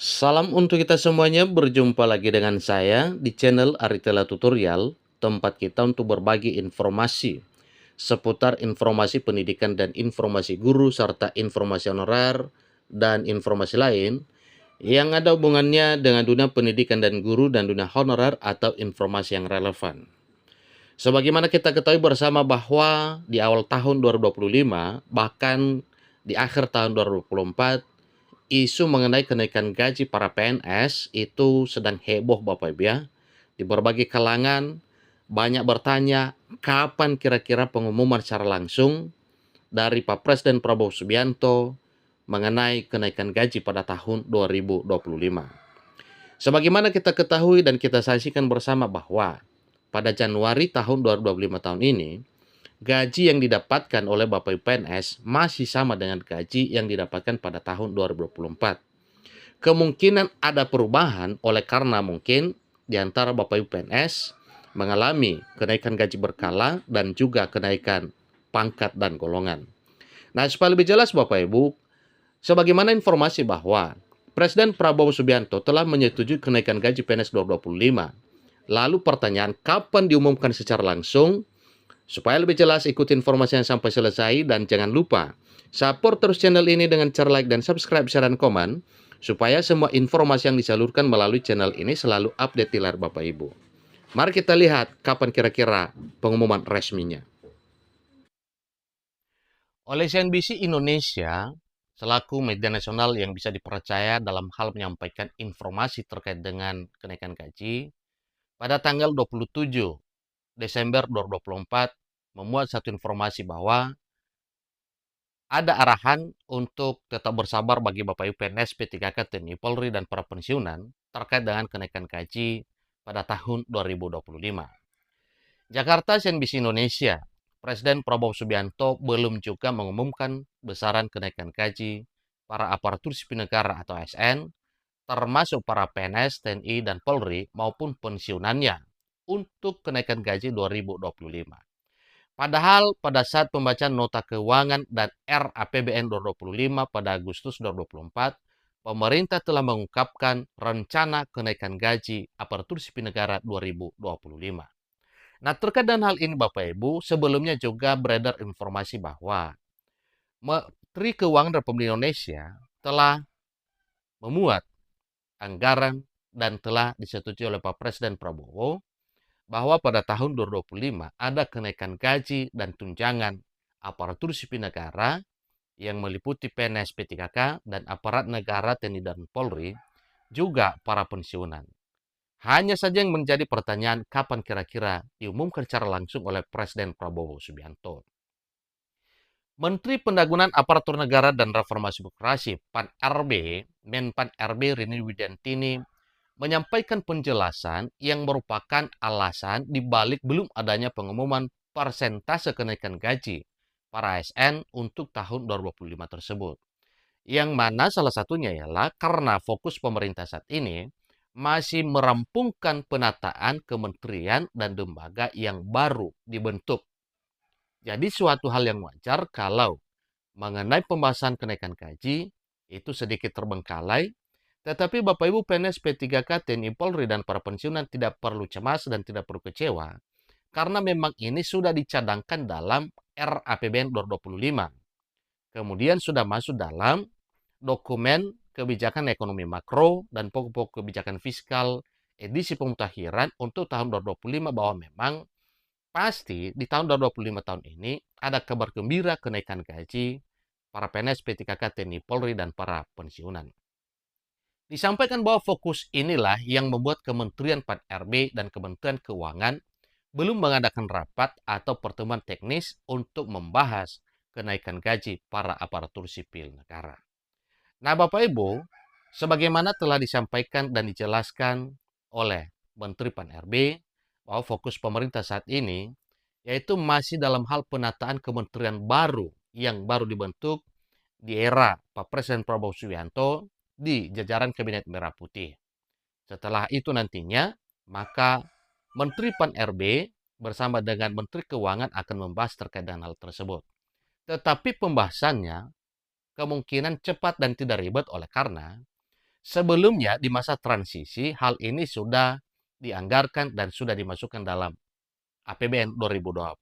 Salam untuk kita semuanya, berjumpa lagi dengan saya di channel Aritela Tutorial, tempat kita untuk berbagi informasi seputar informasi pendidikan dan informasi guru, serta informasi honorer dan informasi lain yang ada hubungannya dengan dunia pendidikan dan guru dan dunia honorer atau informasi yang relevan. Sebagaimana kita ketahui bersama bahwa di awal tahun 2025, bahkan di akhir tahun 2024, isu mengenai kenaikan gaji para PNS itu sedang heboh Bapak Ibu ya. Di berbagai kalangan banyak bertanya kapan kira-kira pengumuman secara langsung dari Pak Presiden Prabowo Subianto mengenai kenaikan gaji pada tahun 2025. Sebagaimana kita ketahui dan kita saksikan bersama bahwa pada Januari tahun 2025 tahun ini, gaji yang didapatkan oleh Bapak Ibu PNS masih sama dengan gaji yang didapatkan pada tahun 2024. Kemungkinan ada perubahan oleh karena mungkin di antara Bapak Ibu PNS mengalami kenaikan gaji berkala dan juga kenaikan pangkat dan golongan. Nah, supaya lebih jelas Bapak Ibu, sebagaimana informasi bahwa Presiden Prabowo Subianto telah menyetujui kenaikan gaji PNS 2025. Lalu pertanyaan kapan diumumkan secara langsung? Supaya lebih jelas, ikuti informasinya sampai selesai dan jangan lupa support terus channel ini dengan cara like dan subscribe, share, dan komen supaya semua informasi yang disalurkan melalui channel ini selalu update di layar Bapak Ibu. Mari kita lihat kapan kira-kira pengumuman resminya. Oleh CNBC Indonesia, selaku media nasional yang bisa dipercaya dalam hal menyampaikan informasi terkait dengan kenaikan gaji, pada tanggal 27 Desember 2024 memuat satu informasi bahwa ada arahan untuk tetap bersabar bagi Bapak Ibu PNS, P3K, TNI Polri, dan para pensiunan terkait dengan kenaikan gaji pada tahun 2025. Jakarta, CNBC Indonesia, Presiden Prabowo Subianto belum juga mengumumkan besaran kenaikan gaji para aparatur sipil negara atau ASN, termasuk para PNS, TNI, dan Polri maupun pensiunannya untuk kenaikan gaji 2025. Padahal pada saat pembacaan nota keuangan dan RAPBN 2025 pada Agustus 2024, pemerintah telah mengungkapkan rencana kenaikan gaji aparatur sipil negara 2025. Nah, terkait dengan hal ini Bapak Ibu, sebelumnya juga beredar informasi bahwa Menteri Keuangan Republik Indonesia telah memuat anggaran dan telah disetujui oleh Pak Presiden Prabowo bahwa pada tahun 2025 ada kenaikan gaji dan tunjangan aparatur sipil negara yang meliputi PNS P3K dan aparat negara TNI dan Polri, juga para pensiunan. Hanya saja yang menjadi pertanyaan kapan kira-kira diumumkan secara langsung oleh Presiden Prabowo Subianto. Menteri Pendagunan Aparatur Negara dan Reformasi Birokrasi PAN-RB, Menpan-RB Rini Widantini menyampaikan penjelasan yang merupakan alasan dibalik belum adanya pengumuman persentase kenaikan gaji para ASN untuk tahun 2025 tersebut. Yang mana salah satunya ialah karena fokus pemerintah saat ini masih merampungkan penataan kementerian dan lembaga yang baru dibentuk. Jadi suatu hal yang wajar kalau mengenai pembahasan kenaikan gaji itu sedikit terbengkalai, tetapi Bapak Ibu PNS, P3K, TNI Polri, dan para pensiunan tidak perlu cemas dan tidak perlu kecewa, karena memang ini sudah dicadangkan dalam RAPBN 2025. Kemudian sudah masuk dalam dokumen kebijakan ekonomi makro dan pokok-pokok kebijakan fiskal edisi pemutakhiran untuk tahun 2025 bahwa memang pasti di tahun 2025 tahun ini ada kabar gembira kenaikan gaji para PNS, P3K, TNI Polri, dan para pensiunan. Disampaikan bahwa fokus inilah yang membuat Kementerian PAN-RB dan Kementerian Keuangan belum mengadakan rapat atau pertemuan teknis untuk membahas kenaikan gaji para aparatur sipil negara. Nah, Bapak Ibu, sebagaimana telah disampaikan dan dijelaskan oleh Menteri PAN-RB bahwa fokus pemerintah saat ini yaitu masih dalam hal penataan kementerian baru yang baru dibentuk di era Pak Presiden Prabowo Subianto di jajaran Kabinet Merah Putih. Setelah itu nantinya, maka Menteri PAN-RB bersama dengan Menteri Keuangan akan membahas terkait dengan hal tersebut. Tetapi pembahasannya kemungkinan cepat dan tidak ribet oleh karena Sebelumnya di masa transisi hal ini sudah dianggarkan dan sudah dimasukkan dalam APBN 2025.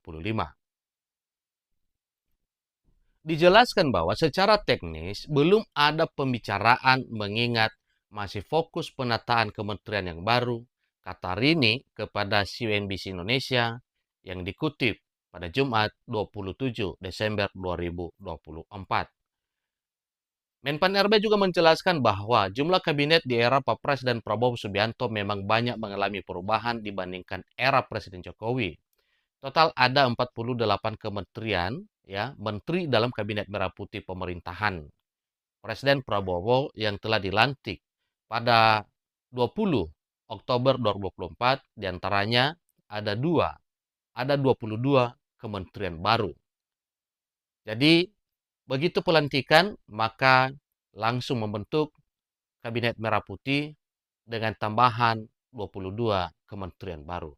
Dijelaskan bahwa secara teknis belum ada pembicaraan mengingat masih fokus penataan kementerian yang baru, kata Rini kepada CNBC Indonesia yang dikutip pada Jumat 27 Desember 2024. Menpan RB juga menjelaskan bahwa jumlah kabinet di era Pak Presiden Prabowo Subianto memang banyak mengalami perubahan dibandingkan era Presiden Jokowi. Total ada 48 kementerian, ya, menteri dalam Kabinet Merah Putih pemerintahan Presiden Prabowo yang telah dilantik pada 20 Oktober 2024, diantaranya ada 22 kementerian baru. Jadi begitu pelantikan maka langsung membentuk Kabinet Merah Putih dengan tambahan 22 kementerian baru.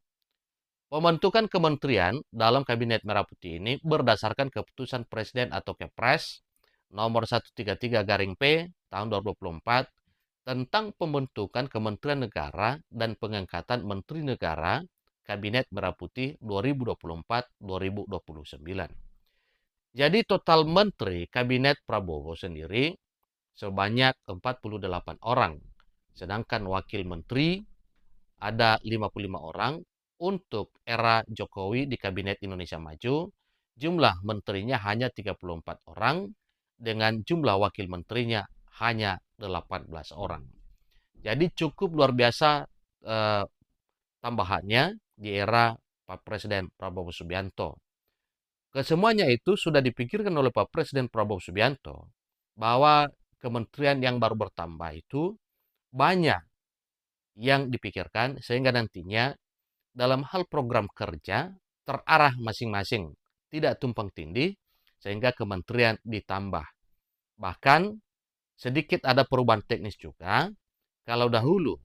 Pembentukan kementerian dalam Kabinet Merah Putih ini berdasarkan keputusan Presiden atau Kepres nomor 133-P tahun 2024 tentang pembentukan Kementerian Negara dan pengangkatan Menteri Negara Kabinet Merah Putih 2024-2029. Jadi total menteri Kabinet Prabowo sendiri sebanyak 48 orang, sedangkan wakil menteri ada 55 orang. Untuk era Jokowi di Kabinet Indonesia Maju, jumlah menterinya hanya 34 orang, dengan jumlah wakil menterinya hanya 18 orang. Jadi cukup luar biasa tambahannya di era Pak Presiden Prabowo Subianto. Kesemuanya itu sudah dipikirkan oleh Pak Presiden Prabowo Subianto bahwa kementerian yang baru bertambah itu banyak yang dipikirkan sehingga nantinya dalam hal program kerja terarah masing-masing, tidak tumpang tindih, sehingga kementerian ditambah. Bahkan sedikit ada perubahan teknis juga. Kalau dahulu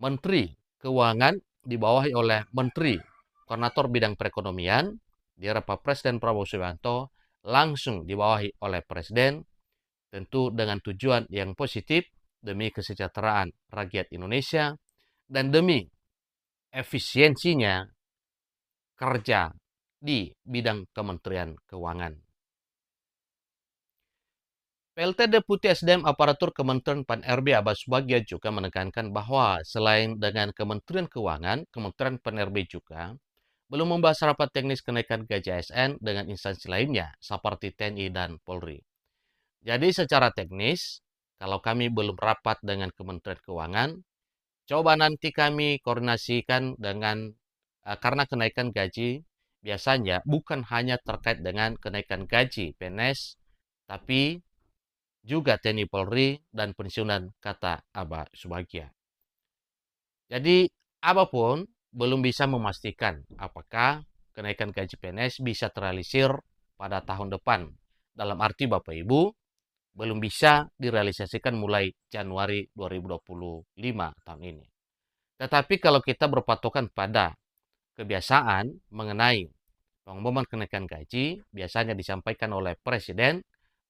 Menteri Keuangan dibawahi oleh Menteri Koordinator Bidang Perekonomian, di era Pak Presiden Prabowo Subianto langsung dibawahi oleh Presiden, tentu dengan tujuan yang positif demi kesejahteraan rakyat Indonesia dan demi efisiensinya kerja di bidang Kementerian Keuangan. PLT Deputi SDM Aparatur Kementerian Pan RB Abbas Subagio juga menekankan bahwa selain dengan Kementerian Keuangan, Kementerian Pan RB juga belum membahas rapat teknis kenaikan gaji ASN dengan instansi lainnya seperti TNI dan Polri. Jadi secara teknis, kalau kami belum rapat dengan Kementerian Keuangan, coba nanti kami koordinasikan dengan karena kenaikan gaji biasanya bukan hanya terkait dengan kenaikan gaji PNS, tapi juga TNI Polri dan pensiunan, kata Abbas Subagio. Jadi apapun belum bisa memastikan apakah kenaikan gaji PNS bisa terrealisir pada tahun depan. Dalam arti Bapak Ibu, belum bisa direalisasikan mulai Januari 2025 tahun ini. Tetapi kalau kita berpatokan pada kebiasaan mengenai pengumuman kenaikan gaji, biasanya disampaikan oleh Presiden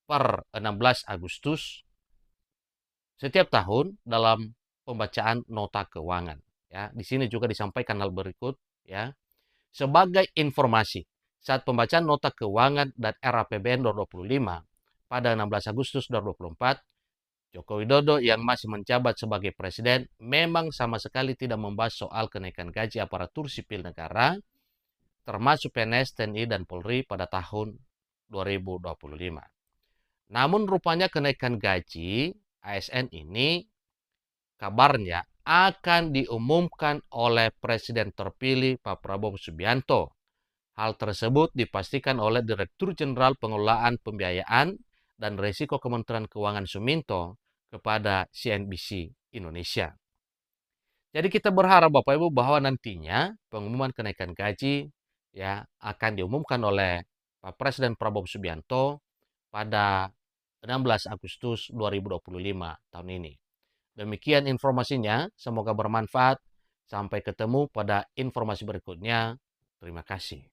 per 16 Agustus setiap tahun dalam pembacaan nota keuangan. Ya, di sini juga disampaikan hal berikut, ya. Sebagai informasi, saat pembacaan nota keuangan dan RAPBN 2025 pada 16 Agustus 2024, Joko Widodo yang masih menjabat sebagai presiden memang sama sekali tidak membahas soal kenaikan gaji aparatur sipil negara, termasuk PNS, TNI, dan Polri pada tahun 2025. Namun rupanya kenaikan gaji ASN ini kabarnya akan diumumkan oleh Presiden terpilih Pak Prabowo Subianto. Hal tersebut dipastikan oleh Direktur Jenderal Pengelolaan Pembiayaan dan Risiko Kementerian Keuangan Suminto kepada CNBC Indonesia. Jadi kita berharap Bapak Ibu bahwa nantinya pengumuman kenaikan gaji ya akan diumumkan oleh Pak Presiden Prabowo Subianto pada 16 Agustus 2025 tahun ini. Demikian informasinya, semoga bermanfaat. Sampai ketemu pada informasi berikutnya. Terima kasih.